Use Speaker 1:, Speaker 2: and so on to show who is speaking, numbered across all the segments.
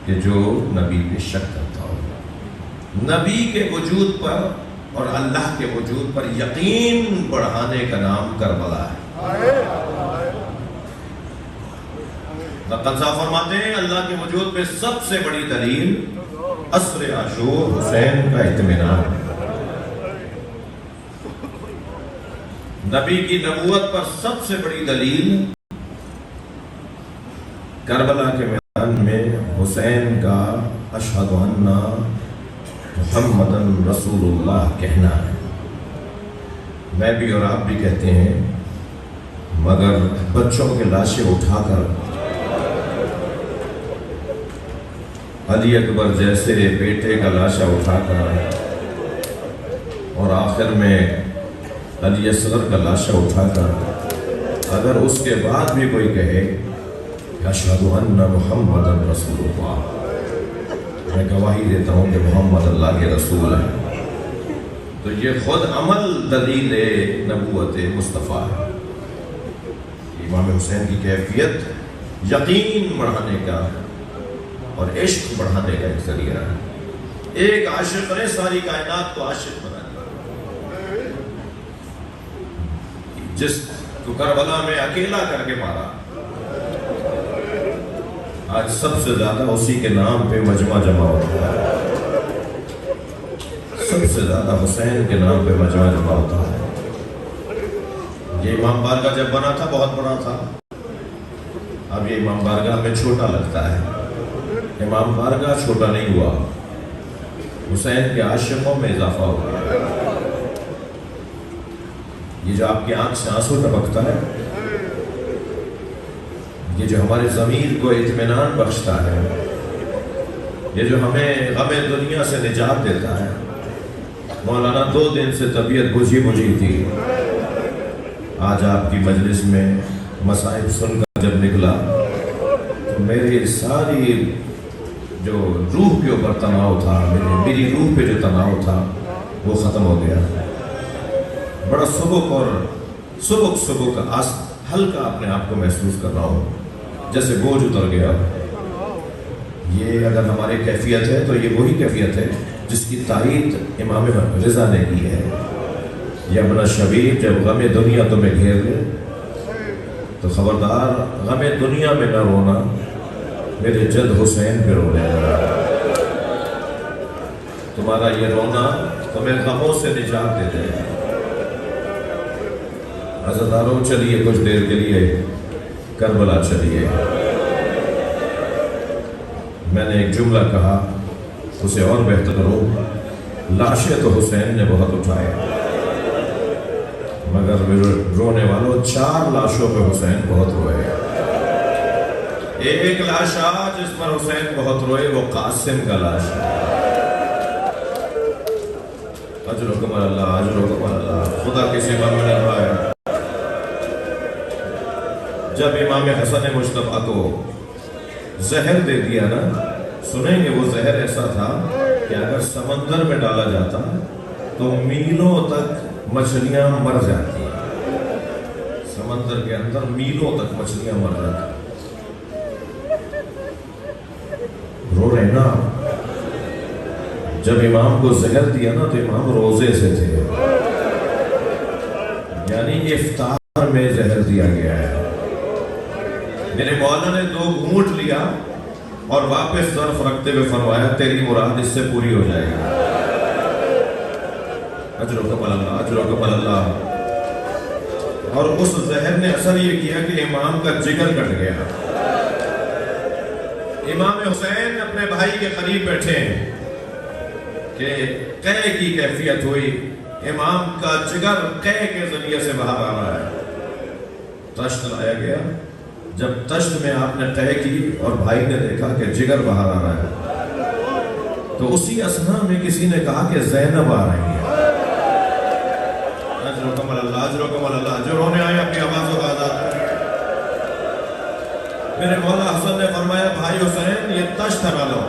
Speaker 1: کہ جو نبی پہ شک کرتا ہو. نبی کے وجود پر اور اللہ کے وجود پر یقین بڑھانے کا نام کربلا ہے. لقن صاحب فرماتے ہیں اللہ کے وجود پہ سب سے بڑی دلیل عصر عاشور حسین کا اطمینان ہے. نبی کی نبوت پر سب سے بڑی دلیل کربلا کے میدان میں حسین کا اشہد ان محمد رسول اللہ کہنا ہے. میں بھی اور آپ بھی کہتے ہیں، مگر بچوں کے لاشیں اٹھا کر علی اکبر جیسے بیٹے کا لاشا اٹھا کر اور آخر میں علی اصغر کا لاشا اٹھا کر اگر اس کے بعد بھی کوئی کہے اشہد ان محمد رسول اللہ، میں گواہی دیتا ہوں کہ محمد اللہ کے رسول ہیں، تو یہ خود عمل دلیل نبوت مصطفیٰ ہے. امام حسین کی کیفیت یقین بڑھانے کا اور عشق بڑھانے کا ایک ذریعہ ہے. ایک عاشق نے ساری کائنات کو عاشق بنا دیا. جس کو کربلا میں اکیلا کر کے مارا، آج سب سے زیادہ اسی کے نام پہ مجمع جمع ہوتا ہے. سب سے زیادہ حسین کے نام پہ مجمع جمع ہوتا ہے. یہ امام بارگاہ جب بنا تھا بہت بڑا تھا، اب یہ امام بارگاہ میں چھوٹا لگتا ہے. امام بارگاہ چھوٹا نہیں ہوا، حسین کے عاشقوں میں اضافہ ہو گیا. یہ جو آپ کی آنکھ سے آنسو ٹپکتا ہے، یہ جو ہمارے ضمیر کو اطمینان بخشتا ہے، یہ جو ہمیں غم دنیا سے نجات دیتا ہے. مولانا 2 دن سے طبیعت بجھی تھی، آج آپ کی مجلس میں مصائب سن کر جب نکلا تو میری ساری جو روح کے اوپر تناؤ تھا، میری روح پہ جو تناؤ تھا وہ ختم ہو گیا. بڑا سبک ہلکا اپنے آپ کو محسوس کر رہا ہوں، جیسے بوجھ اتر گیا. یہ اگر ہماری کیفیت ہے تو یہ وہی کیفیت ہے جس کی تائید امام رضا نے کی ہے. یا ابن شبیر، جب غم دنیا تمہیں گھیر لے تو خبردار غم دنیا میں نہ رونا، میرے جد حسین پہ رو لینا. تمہارا یہ رونا تمہیں غموں سے نجات دے دے. عزاداروں چلیے کچھ دیر کے لیے کربلا چلیے. میں نے ایک جملہ کہا، اسے اور بہتر کرو. لاشیں تو حسین نے بہت اٹھائے، مگر رونے والوں 4 لاشوں پہ حسین بہت روئے. ایک لاشا جس پر حسین بہت روئے وہ قاسم کا لاش ہے. اجرکم اللہ، اجرکم اللہ. خدا کسی غم میں نہ پائے. جب امام حسن مجتبیٰ کو زہر دے دیا نا، سنیں گے وہ زہر ایسا تھا کہ اگر سمندر میں ڈالا جاتا تو میلوں تک مچھلیاں مر جاتی. سمندر کے اندر میلوں تک مچھلیاں مر جاتی. رو رہے نا. جب امام کو زہر دیا نا تو امام روزے سے تھے، یعنی افطار میں زہر دیا گیا ہے. میرے مولا نے 2 گھونٹ لیا اور واپس ظرف رکھتے ہوئے فرمایا تیری مراد اس سے پوری ہو جائے گی. اجرکم اللہ، اجرکم اللہ. اور اس زہر نے اثر یہ کیا کہ امام کا جگر کٹ گیا. امام حسین اپنے بھائی کے قریب بیٹھے ہیں کہ قے کی کیفیت ہوئی. امام کا جگر قے کے ذریعے سے باہر آ رہا ہے. تشت لایا گیا. جب تشت میں آپ نے قے کی اور بھائی نے دیکھا کہ جگر باہر آ رہا ہے تو اسی اثنا میں کسی نے کہا کہ زینب آ رہی ہے. اجرکم اللہ، اجرکم اللہ. جو رونے آئے اپنی آوازوں کا آزاد کریں. میرے مولا حسن نے فرمایا بھائی حسین یہ تشت ہٹا لو.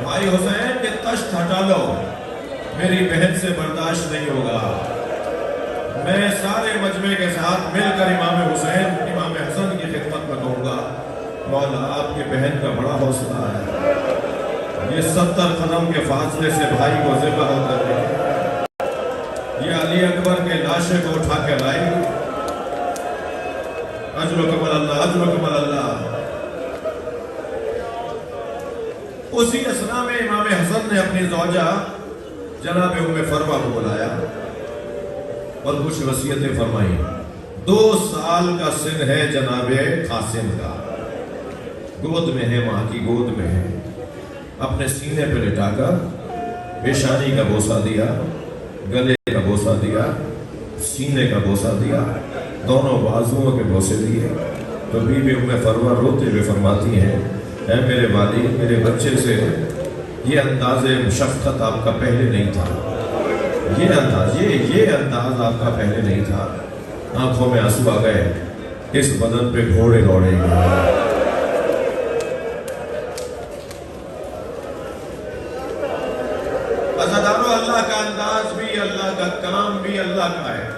Speaker 1: بھائی حسین یہ تشت ہٹا لو، میری بہن سے برداشت نہیں ہوگا. میں سارے مجمع کے ساتھ مل کر امام حسین امام حسن کی خدمت میں کہوں گا مولا آپ کی بہن کا بڑا حوصلہ ہے، یہ 70 قدم کے فاصلے سے بھائی کو ذبح کر رہی، یہ علی اکبر کے لاشے کو اٹھا کے لائی۔ اجر و کمال اللہ، اجر و کمال اللہ۔ اسی اثنا میں امام حسن نے اپنی زوجہ جناب ام فروہ کو بلایا اور کچھ وصیتیں فرمائیں۔ 2 سال کا سن ہے جناب قاسم کا، گود میں ہے، ماں کی گود میں ہے، اپنے سینے پہ لٹا کر پیشانی کا بوسہ دیا، گلے کا بوسہ دیا، سینے کا بوسہ دیا، دونوں بازوؤں کے بوسے دیے۔ تو بی بی ام فروہ روتے ہوئے فرماتی ہیں، اے میرے والد، میرے بچے سے یہ انداز شفقت آپ کا پہلے نہیں تھا، یہ انداز آپ کا پہلے نہیں تھا۔ آنکھوں میں آنسو آ گئے، اس بدن پہ گھوڑے دوڑے گئے۔ عزادارو، اللہ کا انداز بھی، اللہ کا کام بھی اللہ کا ہے،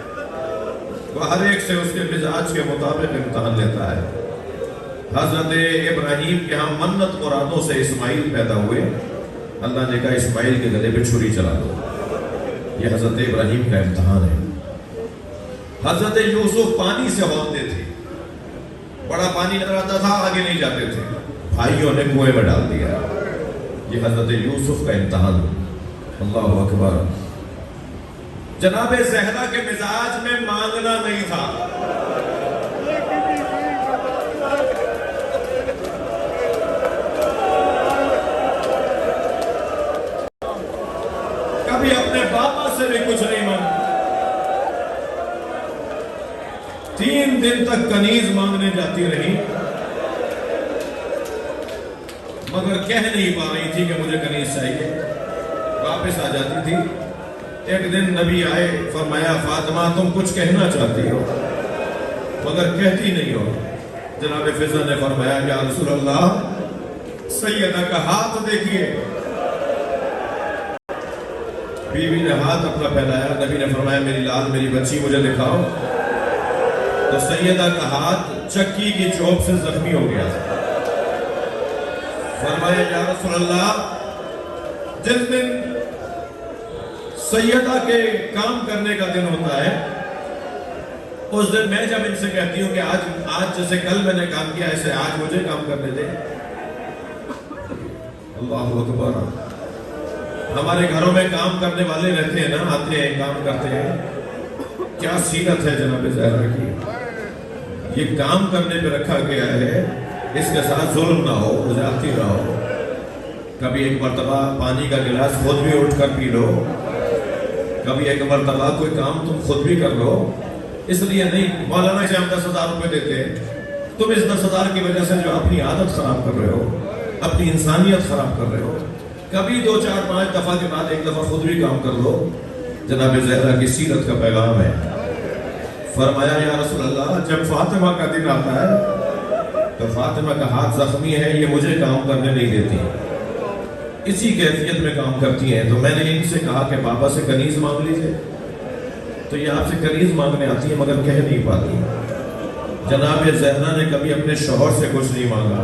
Speaker 1: وہ ہر ایک سے اس کے مزاج کے مطابق امتحان لیتا ہے۔ حضرت ابراہیم کے ہاں منت مرادوں سے اسماعیل پیدا ہوئے، اللہ نے کہا اسماعیل کے گلے پہ چھری چلا دو، یہ حضرت ابراہیم کا امتحان ہے۔ حضرت یوسف پانی سے ہولتے تھے، بڑا پانی نظر آتا تھا، آگے نہیں جاتے تھے، بھائیوں نے کنویں میں ڈال دیا، یہ حضرت یوسف کا امتحان۔ اللہ اکبر۔ جناب زہرا کے مزاج میں مانگنا نہیں تھا، کبھی اپنے باپا سے بھی کچھ نہیں مانگا۔ 3 دن تک کنیز مانگنے جاتی رہی، مگر کہہ نہیں پا رہی تھی کہ مجھے کنیز چاہیے، واپس آ جاتی تھی۔ ایک دن نبی آئے، فرمایا فاطمہ تم کچھ کہنا چاہتی ہو مگر کہتی نہیں ہو۔ جناب فضل نے فرمایا یا رسول اللہ، سیدہ کا ہاتھ دیکھیے۔ بیوی نے ہاتھ اپنا پھیلایا، نبی نے فرمایا میری لال، میری بچی مجھے دکھاؤ۔ تو سیدہ کا ہاتھ چکی کی چوب سے زخمی ہو گیا۔ فرمایا یا رسول اللہ، جس دن سیدہ کے کام کرنے کا دن ہوتا ہے، اس دن میں جب ان سے کہتی ہوں کہ آج جیسے کل میں نے کام کیا ایسے آج مجھے کام کرنے دے۔ اللہ اکبر۔ ہمارے گھروں میں کام کرنے والے رہتے ہیں نا، آتے ہیں کام کرتے ہیں، کیا سیرت ہے جناب زہرا کی، یہ کام کرنے پہ رکھا گیا ہے، اس کے ساتھ ظلم نہ ہو، زیادتی نہ ہو۔ کبھی ایک مرتبہ پانی کا گلاس خود بھی اٹھ کر پی لو، کبھی ایک مرتبہ کوئی کام تم خود بھی کر لو۔ اس لیے نہیں مولانا سے ہم 10,000 روپے دیتے ہیں، تم اس 10,000 کی وجہ سے جو اپنی عادت خراب کر رہے ہو، اپنی انسانیت خراب کر رہے ہو، کبھی 2 4 5 دفعہ کے بعد ایک دفعہ خود بھی کام کر لو۔ جناب زہرا کی سیرت کا پیغام ہے۔ فرمایا یا رسول اللہ، جب فاطمہ کا دن آتا ہے تو فاطمہ کا ہاتھ زخمی ہے، یہ مجھے کام کرنے نہیں دیتی، اسی کیفیت میں کام کرتی ہیں۔ تو میں نے ان سے کہا کہ بابا سے کنیز مانگ لیجئے، تو یہ آپ سے کنیز مانگنے آتی ہے مگر کہہ نہیں پاتی۔ جناب زہرا نے کبھی اپنے شوہر سے کچھ نہیں مانگا۔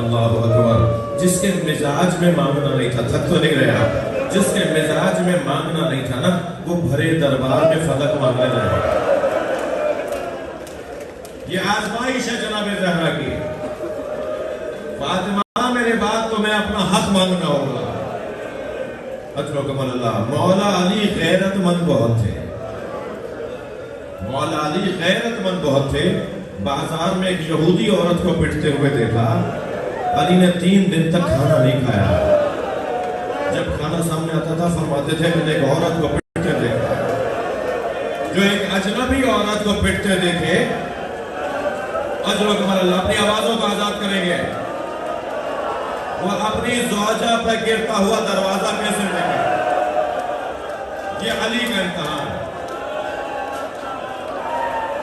Speaker 1: اللہ اکبر۔ جس کے مزاج میں مانگنا نہیں تھا، تھک تو نہیں رہا، جس کے مزاج میں مانگنا نہیں تھا نا، وہ بھرے دربار میں فلک مانگنے لگا۔ یہ آزمائش ہے جناب زہرا کی۔ فاطمہ میرے بعد تو میں اپنا حق مانگنا ہوگا۔ اجر و کمال اللہ۔ مولا علی غیرت مند بہت تھے، مولا علی غیرت مند بہت تھے۔ بازار میں ایک یہودی عورت کو پٹتے ہوئے دیکھا، علی نے 3 دن تک کھانا نہیں کھایا۔ جب کھانا سامنے آتا تھا فرماتے تھے میں نے ایک عورت کو پٹتے دیکھا۔ جو ایک اجنبی عورت کو پٹتے دیکھے، اجر و کمال اللہ، اپنی آوازوں کو آزاد کریں گے، وہ اپنی زوجہ پہ گرتا ہوا دروازہ کیسے دیکھے؟ یہ علی کا امتحان ہے۔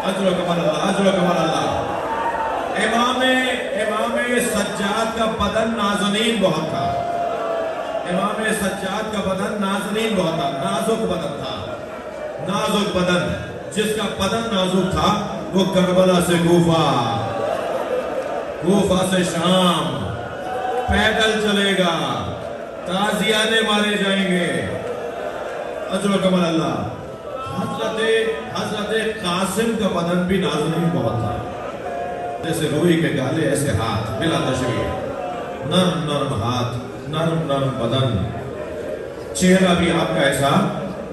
Speaker 1: اجر و کمال اللہ، اجر و کمال اللہ۔ امام سجاد کا بدن نازنین بہت تھا، امام سجاد کا بدن نازنین بہت تھا، نازک بدن تھا، نازک بدن۔ جس کا بدن نازک تھا وہ کربلا سے کوفہ، کوفہ سے شام پیدل چلے گا، تازیانے مارے جائیں گے، اجر و کمال اللہ۔ حضرت قاسم کا بدن بھی نازنین بہت تھا، جیسے روئی کے گالے ایسے ہاتھ، بلا تشبیہ، نرم نرم ہاتھ، نرم نرم بدن، چہرہ بھی آپ کا ایسا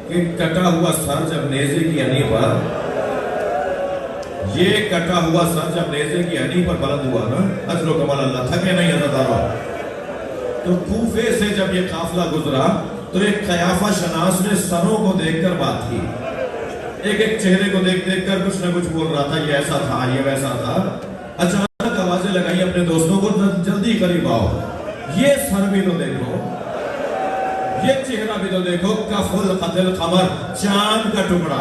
Speaker 1: کہ کٹا ہوا سر جب نیزے کی ہنی پر، یہ کٹا ہوا سر جب نیزے کی ہنی پر بلند ہوا نا، اجر و کمال اللہ، تھکے نہیں عزیزانو۔ تو کوفے سے جب یہ قافلہ گزرا تو ایک قیافہ شناس نے سروں کو دیکھ کر بات کی، ایک ایک چہرے کو دیکھ دیکھ کر کچھ نہ کچھ بول رہا تھا، یہ ایسا تھا، یہ ویسا تھا۔ اچانک آوازیں لگائی اپنے دوستوں کو، جلدی قریب آؤ، یہ سر بھی تو دیکھو، یہ چہرہ بھی تو دیکھو، کف القتل قمر، چاند کا ٹکڑا،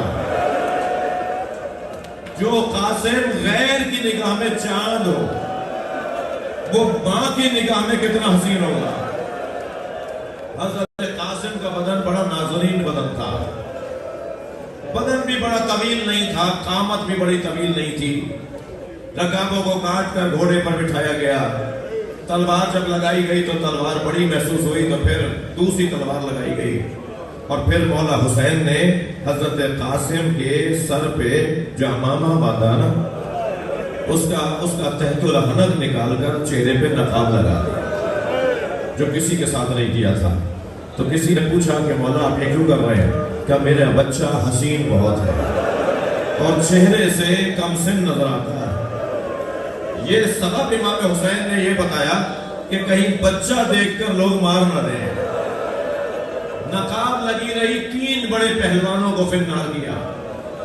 Speaker 1: جو قاسم غیر کی نگاہ میں چاند ہو، وہ ماں کی نگاہ میں کتنا حسین ہوگا۔ حضرت قاسم کا بدن بڑا نازنین بدن تھا، بدن بھی بڑا طویل نہیں تھا، قامت بھی بڑی طویل نہیں تھی۔ رکابوں کو کاٹ کر گھوڑے پر بٹھایا گیا، تلوار جب لگائی گئی تو تلوار بڑی محسوس ہوئی، تو پھر دوسری تلوار لگائی گئی، اور پھر مولا حسین نے حضرت قاسم کے سر پہ جو عمامہ باندھا نا، اس کا تحت الحنک نکال کر چہرے پہ نقاب لگا دیا، جو کسی کے ساتھ نہیں کیا تھا۔ تو کسی نے پوچھا کہ مولا آپ یہ کیوں کر رہے ہیں؟ کہ میرا بچہ حسین بہت ہے اور چہرے سے کم سن نظر آتا ہے۔ یہ سبب امام حسین نے یہ بتایا کہ کہیں بچہ دیکھ کر لوگ مار نہ دیں۔ نقاب لگی رہی، 3 بڑے پہلوانوں کو فنار کیا،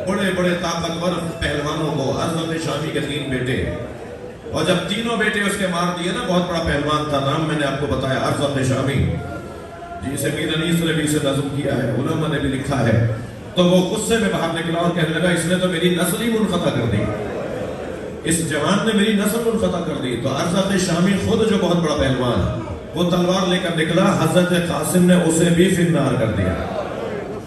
Speaker 1: بڑے بڑے طاقتور پہلوانوں کو، حضرت شامی کے 3 بیٹے، اور جب تینوں بیٹے اس کے مار دیے نا، بہت بڑا پہلوان تھا، نام میں نے آپ کو بتایا، حضرت شامی، جسے میر انیس نے بھی اسے نظم کیا ہے، علماء نے بھی لکھا ہے۔ تو وہ غصے میں باہر نکلا اور کہنے لگا اس نے تو میری نسل ہی منقطع کر دی، اس جوان نے میری نسل منقطع کر دی۔ تو حضرت شامی خود جو بہت بڑا پہلوان، وہ تلوار لے کر نکلا، حضرت قاسم نے اسے بھی فنار کر دیا،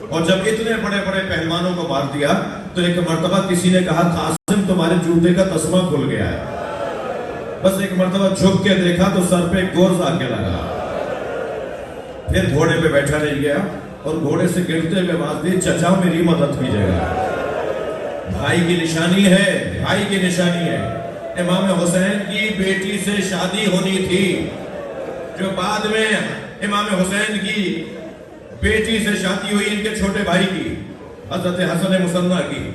Speaker 1: اور جب اتنے بڑے بڑے پہلوانوں کو مار دیا تو ایک مرتبہ کسی نے کہا قاسم تمہارے جوتے کا تسمہ کھل گیا ہے۔ بس ایک مرتبہ جھک کے دیکھا تو سر پہ گورز آ کے لگا، پھر گھوڑے پہ بیٹھا رہ گیا اور گھوڑے سے گرتے ہوئے آواز دی، چچا میری مدد کیجیے گا، بھائی کی نشانی ہے، بھائی کی نشانی ہے۔ امام حسین کی بیٹی سے شادی ہونی تھی، جو بعد میں امام حسین کی بیٹی سے شادی ہوئی ان کے چھوٹے بھائی کی، حضرت حسن مصنع کی۔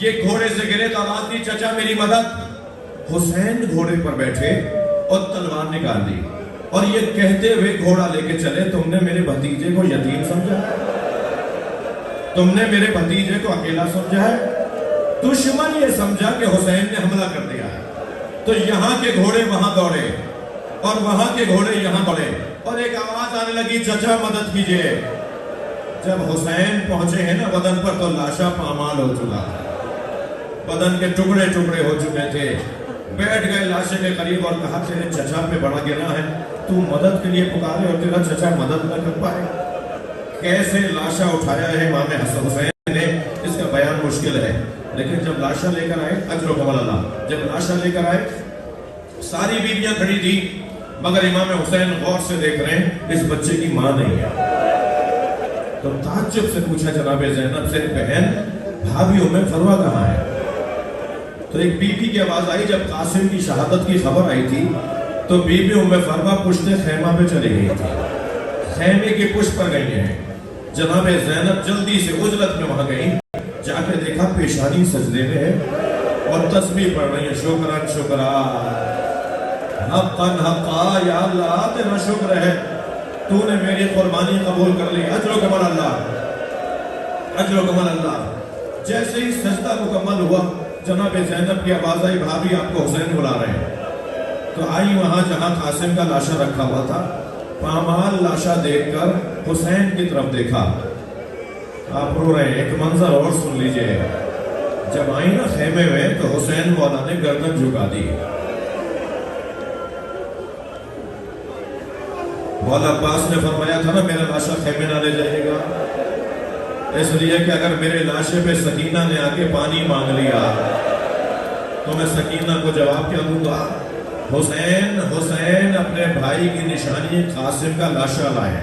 Speaker 1: یہ گھوڑے سے گرے تو آواز دی، چچا میری مدد۔ حسین گھوڑے پر بیٹھے اور تلوار نکال دی، اور یہ کہتے ہوئے گھوڑا لے کے چلے، تم نے میرے بھتیجے کو یتیم سمجھا ہے، تم نے میرے بھتیجے کو اکیلا سمجھا ہے، دشمن یہ سمجھا کہ حسین نے حملہ کر دیا ہے۔ تو یہاں کے گھوڑے وہاں دوڑے اور وہاں کے گھوڑے یہاں دوڑے، اور ایک آواز آنے لگی، چچا مدد کیجئے۔ جب حسین پہنچے ہیں نا بدن پر تو لاشا پامال ہو چکا، بدن کے ٹکڑے ٹکڑے ہو چکے تھے۔ بیٹھ گئے لاشے کے قریب اور کہا تیرے چچا پہ بڑا گنا ہے، تو مدد کے لیے پکارے اور تیرا چچا مدد نہ کر پائے۔ کیسے لاشا اٹھایا ہے امام حسن حسین نے، اس کا بیان مشکل ہے، لیکن جب لاشا لے کر آئے، اجر و کمال اللہ، جب لاشا لے کر آئے ساری بیویاں کھڑی تھی، مگر امام حسین غور سے دیکھ رہے ہیں اس بچے کی ماں نہیں ہے۔ تو تعجب سے پوچھا جناب زینب سے، بہن بھابھی ام فروہ کہاں ہے؟ تو ایک بی بی کی آواز آئی، جب قاسم کی شہادت کی خبر آئی تھی تو بی بی ام فروہ پشت خیمہ پہ چلی گئی تھی، خیمے کی پشت پر گئی ہیں۔ جناب زینب جلدی سے عجلت میں وہاں گئی، جا کے دیکھا پیشانی سجدے میں ہے اور تسبیح پڑھ رہی ہیں، شکران شکران حقاً حقا، یا اللہ تیرا شکر ہے تو نے میری قربانی قبول کر لی، اجر و کمال اللہ، اجر و کمال اللہ۔ جیسے ہی سجدہ مکمل ہوا، جناب زینب کی آواز آئی، بھابھی آپ کو حسین بلا رہے ہیں۔ تو آئی وہاں جہاں قاسم کا لاشا رکھا ہوا تھا، پامال لاشا دیکھ کر حسین کی طرف دیکھا، آپ رو رہے ہیں۔ ایک منظر اور سن لیجئے، جب آئی نا خیمے میں تو حسین مولا نے گردن جھکا دی۔ مولا عباس نے فرمایا تھا نا میرا لاشا خیمے نہ لے جائے گا، اس لیے کہ اگر میرے لاشے پہ سکینہ نے آ کے پانی مانگ لیا تو میں سکینہ کو جواب کیا دوں گا؟ حسین اپنے بھائی کی نشانی قاسم کا لاشا لائے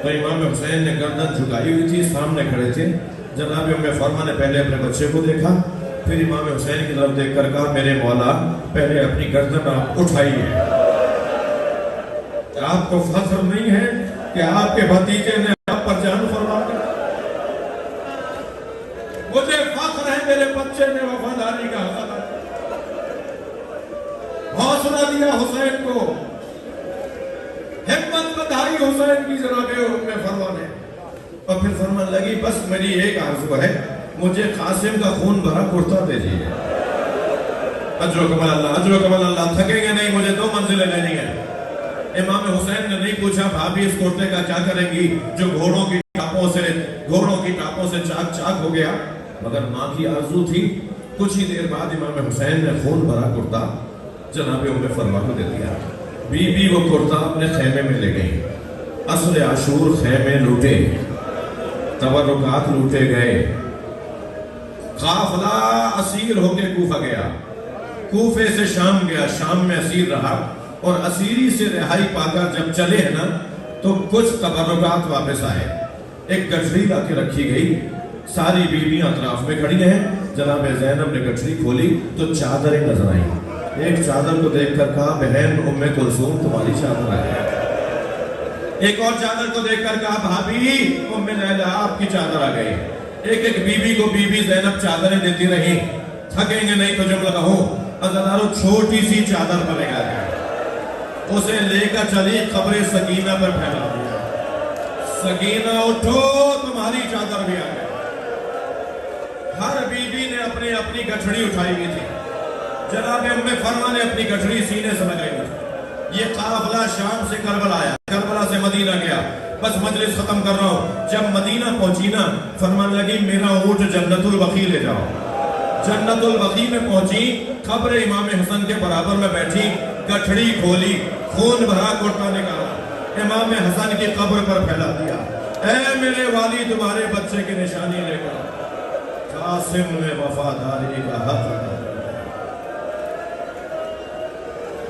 Speaker 1: تو امام حسین نے گردن جھکائی ہوئی تھی، سامنے کھڑے تھے. جناب ام فرما نے پہلے اپنے بچے کو دیکھا، پھر امام حسین کی طرف دیکھ کر کہا میرے مولا پہلے اپنی گردن آپ اٹھائیے. آپ کو فخر نہیں ہے کہ آپ کے بھتیجے نے آپ پر جان فرما کر؟ مجھے فخر ہے میرے بچے نے وفاداری کا حق حوصلہ دیا حسین کو، ہمت بڑھائی حسین کی جناب ام فرما نے. اور پھر فرمان لگی بس میری ایک آرزو ہے، مجھے قاسم کا خون بھرا کرتا دیجیے. اجر و کمال اللہ، اجر و کمال اللہ، تھکیں گے نہیں، مجھے 2 منزلیں لینی ہیں. امام حسین نے نہیں پوچھا بھابھی اس کرتے کا کیا کریں گی جو گھوڑوں کی ٹاپوں سے چاک چاک ہو گیا، مگر ماں کی آرزو تھی. کچھ ہی دیر بعد امام حسین نے خون بھرا کرتا جناب ام فرما کو دے دیا. بی بی وہ کرتا اپنے خیمے میں لے گئی. عصر عاشور خیمے لوٹے، تبرکات لوٹے گئے. قافلہ اسیر ہو کے کوفہ گیا، کوفے سے شام گیا، شام میں اسیر رہا، اور اسیری سے رہائی پا کر جب چلے ہیں نا تو کچھ تبرکات واپس آئے. ایک گٹھڑی لا کے رکھی گئی، ساری بیویاں اطراف میں کھڑی ہیں. جناب زینب نے گٹھڑی کھولی تو چادریں نظر آئیں. ایک چادر کو دیکھ کر کہا بہن ام کلثوم تمہاری چادر آئی. ایک اور چادر کو دیکھ کر کہا بھابی ام لیلا آپ کی چادر آ گئی. ایک بیوی کو بی بی زینب چادریں دیتی رہی. تھکیں گے نہیں تو جملہ کہو ازدارو چھوٹی سی چادر پر لگا دیا، اسے لے کر چلی قبر سکینہ پر پھیلا دیا. سکینہ اٹھو تمہاری چادر بھی آ گئی. ہر بیوی نے اپنی گٹھڑی اٹھائی ہوئی تھی. جناب ام فرما نے اپنی گٹھڑی سینے سے لگائی ہوئی. یہ قافلہ شام سے کربلا آیا، کربلا سے مدینہ گیا. بس مجلس ختم کر رہا ہوں. جب مدینہ پہنچی نا فرمان لگی میرا اونٹ جنت البقیع لے جاؤ. جنت البقیع میں پہنچی، قبر امام حسن کے برابر میں بیٹھی، گٹھڑی کھولی، خون بھرا کرتا نکالا، امام حسن کی قبر پر پھیلا دیا. اے میرے والی تمہارے بچے کی نشانی لے کر قاسم نے وفاداری کا حق ادا کیا.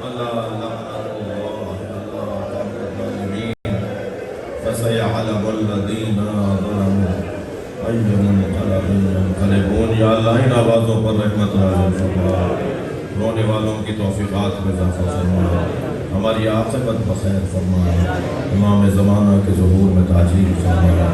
Speaker 1: اللہ اللہ فَسَيَعْلَمُ الَّذِينَ ظَلَمُوا أَيُّ مُنْقَلَبٍ يَنْقَلِبُونَ. یا اللہ ان آوازوں پر رحمت نازل فرما، رونے والوں کی توفیقات میں اضافہ فرما، ہماری عاقبت بخیر فرما، امام زمانہ کے ظہور میں تاجیل فرما.